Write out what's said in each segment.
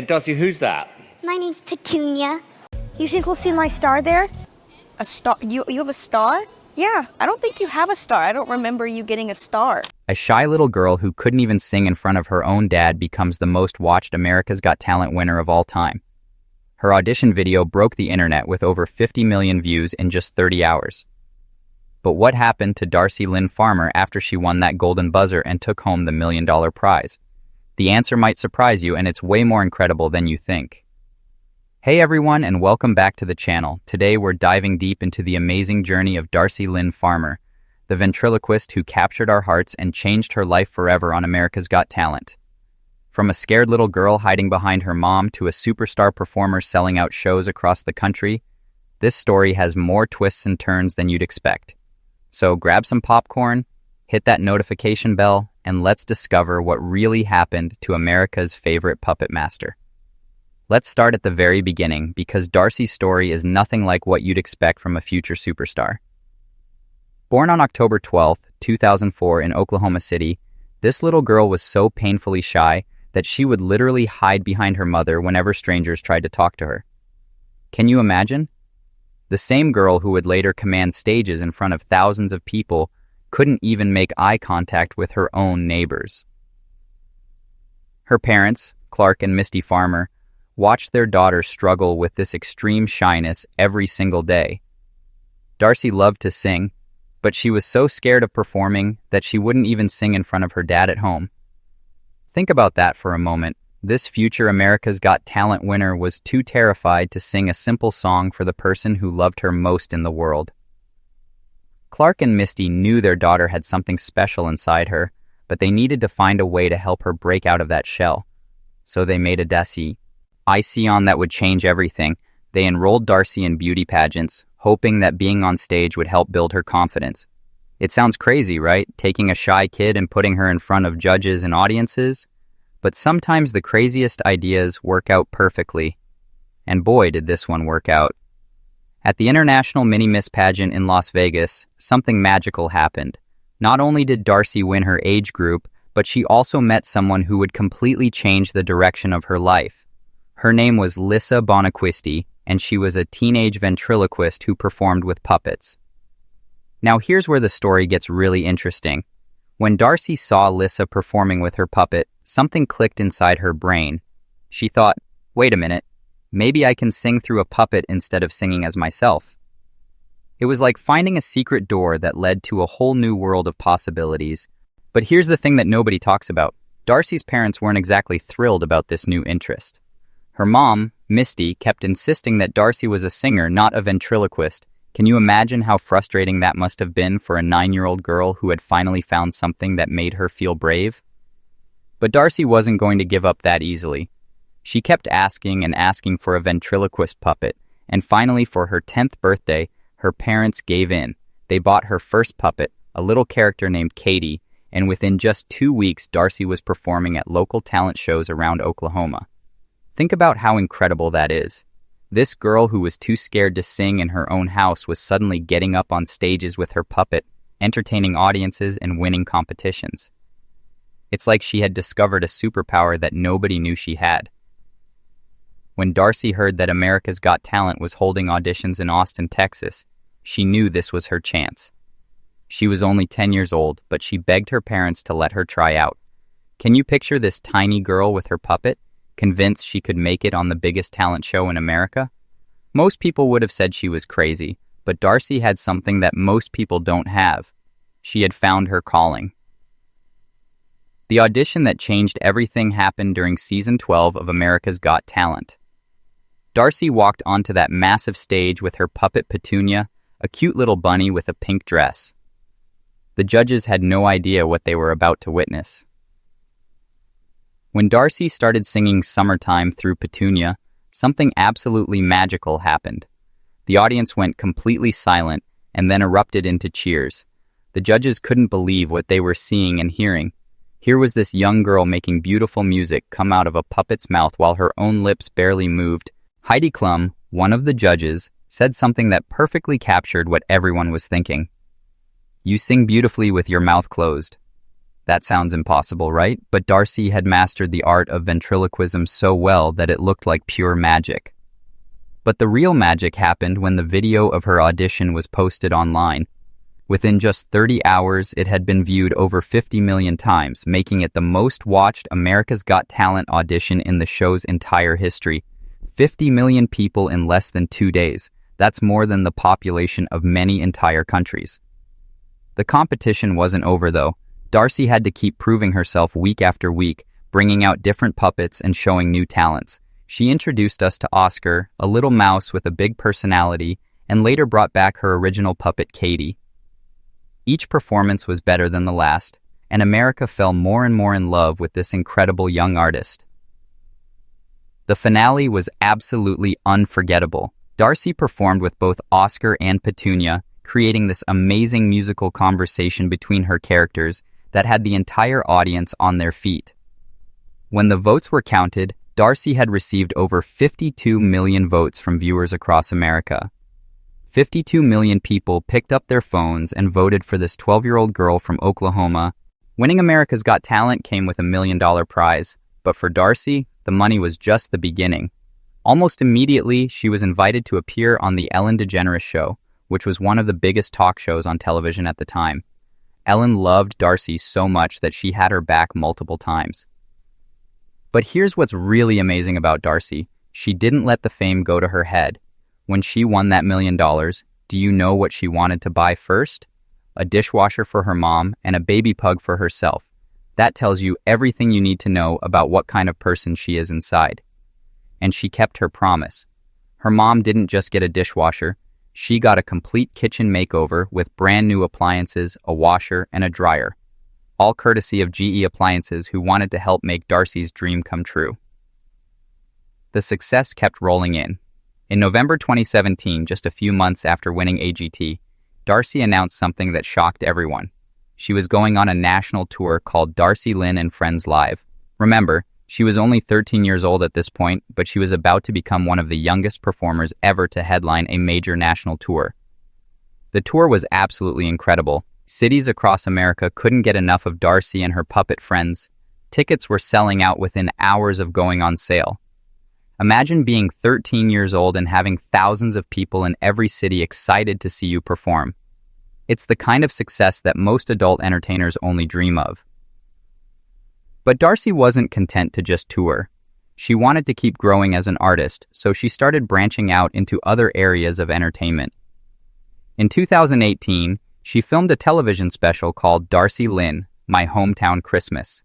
Darcy, who's that? My name's Petunia. You think we'll see my star there? A star? You have a star? Yeah, I don't think you have a star. I don't remember you getting a star. A shy little girl who couldn't even sing in front of her own dad becomes the most watched America's Got Talent winner of all time. Her audition video broke the internet with over 50 million views in just 30 hours. But what happened to Darci Lynne Farmer after she won that golden buzzer and took home the $1 million prize? The answer might surprise you, and it's way more incredible than you think. Hey everyone, and welcome back to the channel. Today we're diving deep into the amazing journey of Darci Lynne Farmer, the ventriloquist who captured our hearts and changed her life forever on America's Got Talent. From a scared little girl hiding behind her mom to a superstar performer selling out shows across the country, this story has more twists and turns than you'd expect. So grab some popcorn, hit that notification bell, and let's discover what really happened to America's favorite puppet master. Let's start at the very beginning, because Darci's story is nothing like what you'd expect from a future superstar. Born on October 12, 2004 in Oklahoma City, this little girl was so painfully shy that she would literally hide behind her mother whenever strangers tried to talk to her. Can you imagine? The same girl who would later command stages in front of thousands of people couldn't even make eye contact with her own neighbors. Her parents, Clark and Misty Farmer, watched their daughter struggle with this extreme shyness every single day. Darci loved to sing, but she was so scared of performing that she wouldn't even sing in front of her dad at home. Think about that for a moment. This future America's Got Talent winner was too terrified to sing a simple song for the person who loved her most in the world. Clark and Misty knew their daughter had something special inside her, but they needed to find a way to help her break out of that shell. So they made a Darci Icon that would change everything. They enrolled Darci in beauty pageants, hoping that being on stage would help build her confidence. It sounds crazy, right? Taking a shy kid and putting her in front of judges and audiences? But sometimes the craziest ideas work out perfectly. And boy, did this one work out. At the International Mini Miss pageant in Las Vegas, something magical happened. Not only did Darci win her age group, but she also met someone who would completely change the direction of her life. Her name was Lisa Bonacquisti, and she was a teenage ventriloquist who performed with puppets. Now here's where the story gets really interesting. When Darci saw Lisa performing with her puppet, something clicked inside her brain. She thought, wait a minute, maybe I can sing through a puppet instead of singing as myself. It was like finding a secret door that led to a whole new world of possibilities. But here's the thing that nobody talks about. Darci's parents weren't exactly thrilled about this new interest. Her mom, Misty, kept insisting that Darci was a singer, not a ventriloquist. Can you imagine how frustrating that must have been for a 9-year-old girl who had finally found something that made her feel brave? But Darci wasn't going to give up that easily. She kept asking and asking for a ventriloquist puppet, and finally for her 10th birthday, her parents gave in. They bought her first puppet, a little character named Katie, and within just 2 weeks, Darci was performing at local talent shows around Oklahoma. Think about how incredible that is. This girl who was too scared to sing in her own house was suddenly getting up on stages with her puppet, entertaining audiences and winning competitions. It's like she had discovered a superpower that nobody knew she had. When Darci heard that America's Got Talent was holding auditions in Austin, Texas, she knew this was her chance. She was only 10 years old, but she begged her parents to let her try out. Can you picture this tiny girl with her puppet, convinced she could make it on the biggest talent show in America? Most people would have said she was crazy, but Darci had something that most people don't have. She had found her calling. The audition that changed everything happened during season 12 of America's Got Talent. Darci walked onto that massive stage with her puppet Petunia, a cute little bunny with a pink dress. The judges had no idea what they were about to witness. When Darci started singing Summertime through Petunia, something absolutely magical happened. The audience went completely silent and then erupted into cheers. The judges couldn't believe what they were seeing and hearing. Here was this young girl making beautiful music come out of a puppet's mouth while her own lips barely moved. Heidi Klum, one of the judges, said something that perfectly captured what everyone was thinking. "You sing beautifully with your mouth closed." That sounds impossible, right? But Darci had mastered the art of ventriloquism so well that it looked like pure magic. But the real magic happened when the video of her audition was posted online. Within just 30 hours, it had been viewed over 50 million times, making it the most watched America's Got Talent audition in the show's entire history. 50 million people in less than 2 days. That's more than the population of many entire countries. The competition wasn't over, though. Darci had to keep proving herself week after week, bringing out different puppets and showing new talents. She introduced us to Oscar, a little mouse with a big personality, and later brought back her original puppet, Katie. Each performance was better than the last, and America fell more and more in love with this incredible young artist. The finale was absolutely unforgettable. Darci performed with both Oscar and Petunia, creating this amazing musical conversation between her characters that had the entire audience on their feet. When the votes were counted, Darci had received over 52 million votes from viewers across America. 52 million people picked up their phones and voted for this 12-year-old girl from Oklahoma. Winning America's Got Talent came with $1 million prize, but for Darci, the money was just the beginning. Almost immediately, she was invited to appear on The Ellen DeGeneres Show, which was one of the biggest talk shows on television at the time. Ellen loved Darci so much that she had her back multiple times. But here's what's really amazing about Darci. She didn't let the fame go to her head. When she won that $1 million, do you know what she wanted to buy first? A dishwasher for her mom and a baby pug for herself. That tells you everything you need to know about what kind of person she is inside. And she kept her promise. Her mom didn't just get a dishwasher. She got a complete kitchen makeover with brand new appliances, a washer, and a dryer. All courtesy of GE Appliances, who wanted to help make Darci's dream come true. The success kept rolling in. In November 2017, just a few months after winning AGT, Darci announced something that shocked everyone. She was going on a national tour called Darci Lynne and Friends Live. Remember, she was only 13 years old at this point, but she was about to become one of the youngest performers ever to headline a major national tour. The tour was absolutely incredible. Cities across America couldn't get enough of Darci and her puppet friends. Tickets were selling out within hours of going on sale. Imagine being 13 years old and having thousands of people in every city excited to see you perform. It's the kind of success that most adult entertainers only dream of. But Darci wasn't content to just tour. She wanted to keep growing as an artist, so she started branching out into other areas of entertainment. In 2018, she filmed a television special called Darci Lynne, My Hometown Christmas.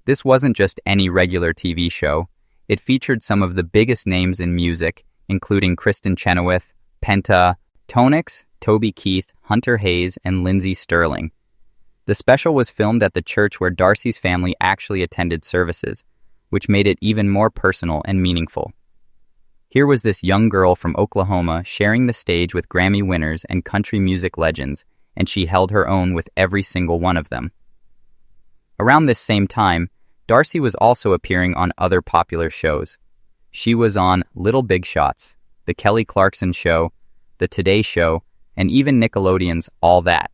This wasn't just any regular TV show. It featured some of the biggest names in music, including Kristen Chenoweth, Penta, Tonix, Toby Keith, Hunter Hayes, and Lindsey Sterling. The special was filmed at the church where Darci's family actually attended services, which made it even more personal and meaningful. Here was this young girl from Oklahoma sharing the stage with Grammy winners and country music legends, and she held her own with every single one of them. Around this same time, Darci was also appearing on other popular shows. She was on Little Big Shots, The Kelly Clarkson Show, The Today Show, and even Nickelodeon's All That.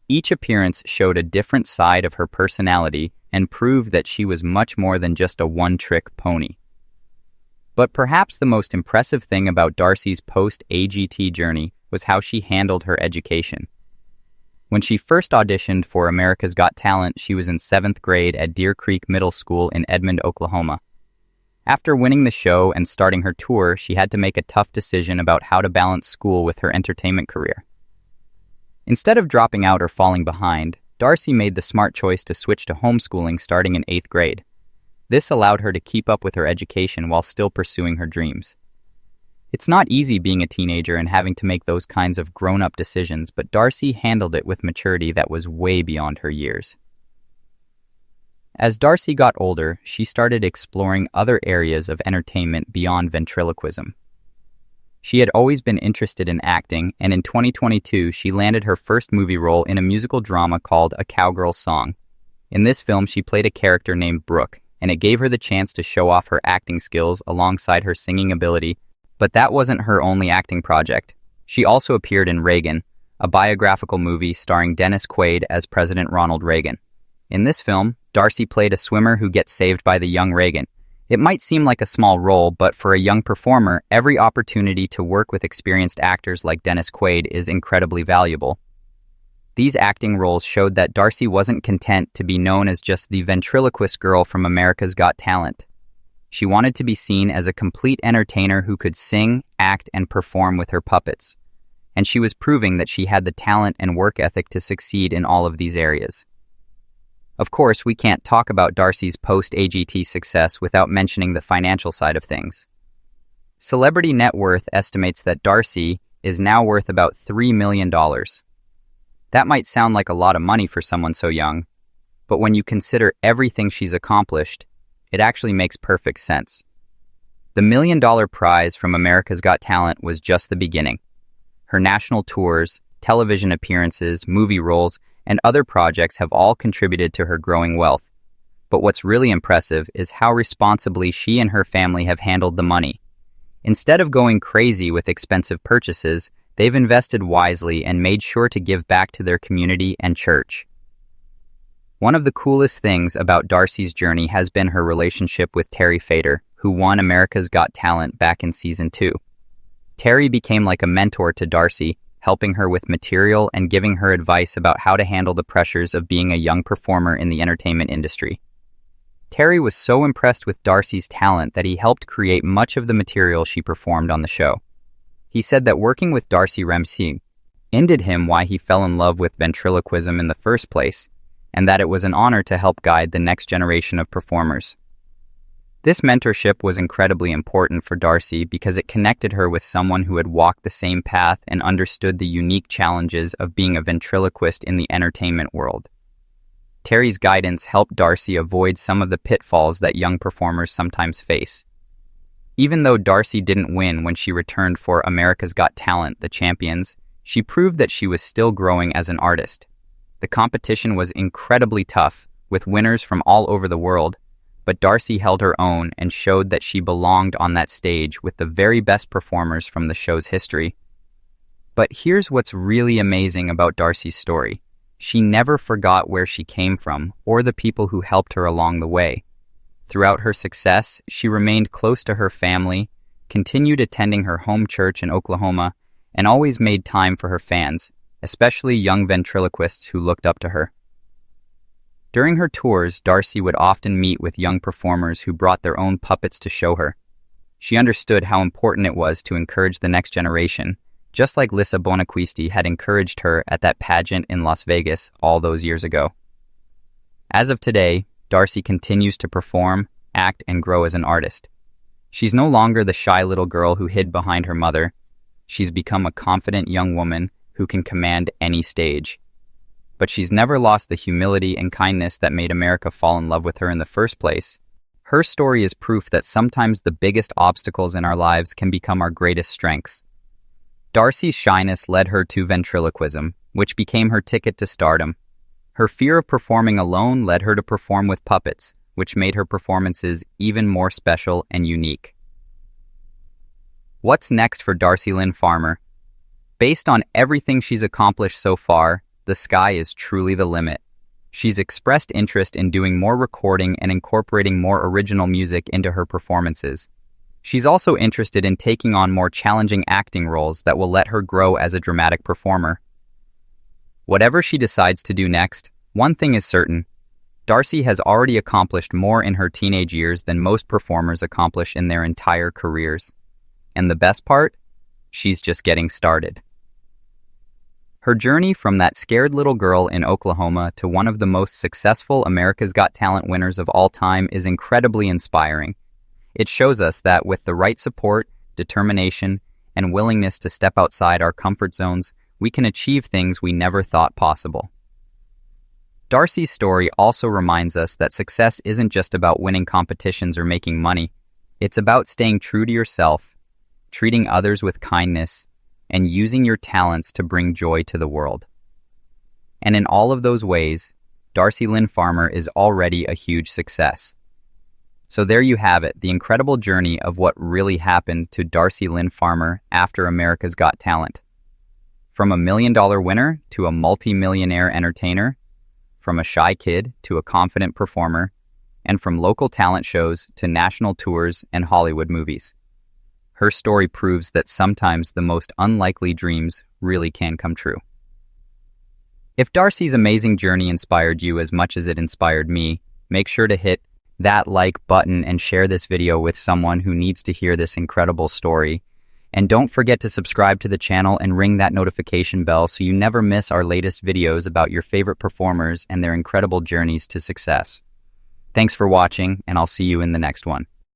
Each appearance showed a different side of her personality and proved that she was much more than just a one-trick pony. But perhaps the most impressive thing about Darci's post-AGT journey was how she handled her education. When she first auditioned for America's Got Talent, she was in 7th grade at Deer Creek Middle School in Edmond, Oklahoma. After winning the show and starting her tour, she had to make a tough decision about how to balance school with her entertainment career. Instead of dropping out or falling behind, Darci made the smart choice to switch to homeschooling starting in 8th grade. This allowed her to keep up with her education while still pursuing her dreams. It's not easy being a teenager and having to make those kinds of grown-up decisions, but Darci handled it with maturity that was way beyond her years. As Darci got older, she started exploring other areas of entertainment beyond ventriloquism. She had always been interested in acting, and in 2022, she landed her first movie role in a musical drama called A Cowgirl Song. In this film, she played a character named Brooke, and it gave her the chance to show off her acting skills alongside her singing ability. But that wasn't her only acting project. She also appeared in Reagan, a biographical movie starring Dennis Quaid as President Ronald Reagan. In this film, Darci played a swimmer who gets saved by the young Reagan. It might seem like a small role, but for a young performer, every opportunity to work with experienced actors like Dennis Quaid is incredibly valuable. These acting roles showed that Darci wasn't content to be known as just the ventriloquist girl from America's Got Talent. She wanted to be seen as a complete entertainer who could sing, act, and perform with her puppets. And she was proving that she had the talent and work ethic to succeed in all of these areas. Of course, we can't talk about Darci's post-AGT success without mentioning the financial side of things. Celebrity Net Worth estimates that Darci is now worth about $3 million. That might sound like a lot of money for someone so young, but when you consider everything she's accomplished, it actually makes perfect sense. The $1 million prize from America's Got Talent was just the beginning. Her national tours, television appearances, movie roles, and other projects have all contributed to her growing wealth. But what's really impressive is how responsibly she and her family have handled the money. Instead of going crazy with expensive purchases, they've invested wisely and made sure to give back to their community and church. One of the coolest things about Darci's journey has been her relationship with Terry Fator, who won America's Got Talent back in Season 2. Terry became like a mentor to Darci, helping her with material and giving her advice about how to handle the pressures of being a young performer in the entertainment industry. Terry was so impressed with Darci's talent that he helped create much of the material she performed on the show. He said that working with Darci Ramsey ended him why he fell in love with ventriloquism in the first place, and that it was an honor to help guide the next generation of performers. This mentorship was incredibly important for Darci because it connected her with someone who had walked the same path and understood the unique challenges of being a ventriloquist in the entertainment world. Terry's guidance helped Darci avoid some of the pitfalls that young performers sometimes face. Even though Darci didn't win when she returned for America's Got Talent, The Champions, she proved that she was still growing as an artist. The competition was incredibly tough, with winners from all over the world, but Darci held her own and showed that she belonged on that stage with the very best performers from the show's history. But here's what's really amazing about Darci's story. She never forgot where she came from or the people who helped her along the way. Throughout her success, she remained close to her family, continued attending her home church in Oklahoma, and always made time for her fans, especially young ventriloquists who looked up to her. During her tours, Darci would often meet with young performers who brought their own puppets to show her. She understood how important it was to encourage the next generation, just like Lisa Bonaquisti had encouraged her at that pageant in Las Vegas all those years ago. As of today, Darci continues to perform, act, and grow as an artist. She's no longer the shy little girl who hid behind her mother. She's become a confident young woman who can command any stage. But she's never lost the humility and kindness that made America fall in love with her in the first place. Her story is proof that sometimes the biggest obstacles in our lives can become our greatest strengths. Darci's shyness led her to ventriloquism, which became her ticket to stardom. Her fear of performing alone led her to perform with puppets, which made her performances even more special and unique. What's next for Darci Lynne Farmer? Based on everything she's accomplished so far, the sky is truly the limit. She's expressed interest in doing more recording and incorporating more original music into her performances. She's also interested in taking on more challenging acting roles that will let her grow as a dramatic performer. Whatever she decides to do next, one thing is certain. Darci has already accomplished more in her teenage years than most performers accomplish in their entire careers. And the best part? She's just getting started. Her journey from that scared little girl in Oklahoma to one of the most successful America's Got Talent winners of all time is incredibly inspiring. It shows us that with the right support, determination, and willingness to step outside our comfort zones, we can achieve things we never thought possible. Darci's story also reminds us that success isn't just about winning competitions or making money. It's about staying true to yourself, treating others with kindness, and using your talents to bring joy to the world. And in all of those ways, Darci Lynne Farmer is already a huge success. So there you have it, the incredible journey of what really happened to Darci Lynne Farmer after America's Got Talent. From a $1 million winner to a multi-millionaire entertainer, from a shy kid to a confident performer, and from local talent shows to national tours and Hollywood movies. Her story proves that sometimes the most unlikely dreams really can come true. If Darci's amazing journey inspired you as much as it inspired me, make sure to hit that like button and share this video with someone who needs to hear this incredible story. And don't forget to subscribe to the channel and ring that notification bell so you never miss our latest videos about your favorite performers and their incredible journeys to success. Thanks for watching, and I'll see you in the next one.